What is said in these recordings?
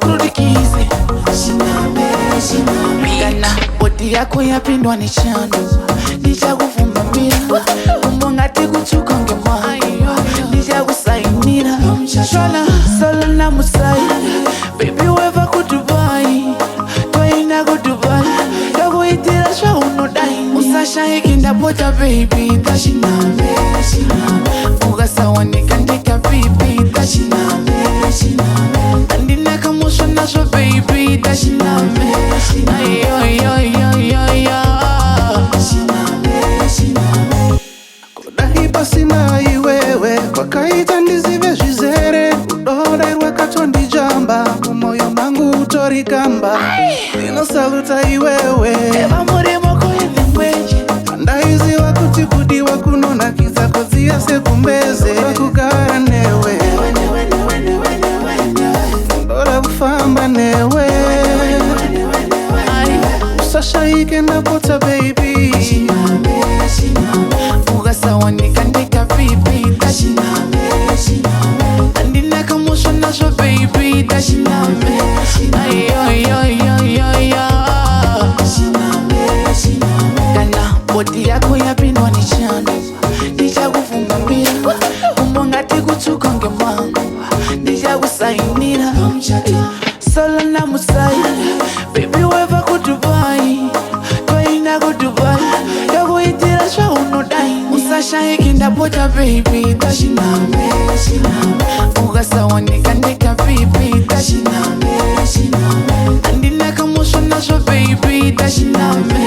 Kurudikize Kana bodi yako yapindwa ni chando Nichakuvumamira Umbongati kuchukonge mwangu Nichakusainira Solo na musai Baby weva kudubai Twaina kudubai Yakuitira shwa unodai Usasha ikinda bota baby Tashiname Ugasawa nikandika vipi Tashiname Andineka musho nasho baby Tashiname Kudahi basi na iwewe Wakaita ndizive jizere Udora irwe katondi jamba Umoyo mangu utorikamba Nino saluta iwewe Eva murimo kuhende mweje Andaizi wakutikudi wakunona Kiza kozi ya sekumbeze Wakugara newe Ndora ufamba newe Usasha ikenda pota baby Ugasawa nikandika vipi Tashiname Andineka musho nasho baby Tashiname Kana bodi yako yapindwa ni chando Nichakuvumamira Umbongati kuchukonge mwangu Nichakusainira Solo na musai Baby weva kudubai Twaina kudubai Yakuitira shwa unodai Usasha ikinda bota baby Tashiname Ugasawa nikandika vipi Tashiname Andineka musho nasho baby Tashiname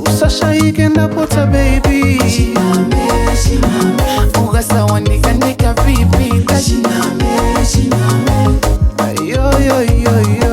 Usasha ikenda pota baby Ugasawa nikandika vipi Tashiname Yo yo yo yo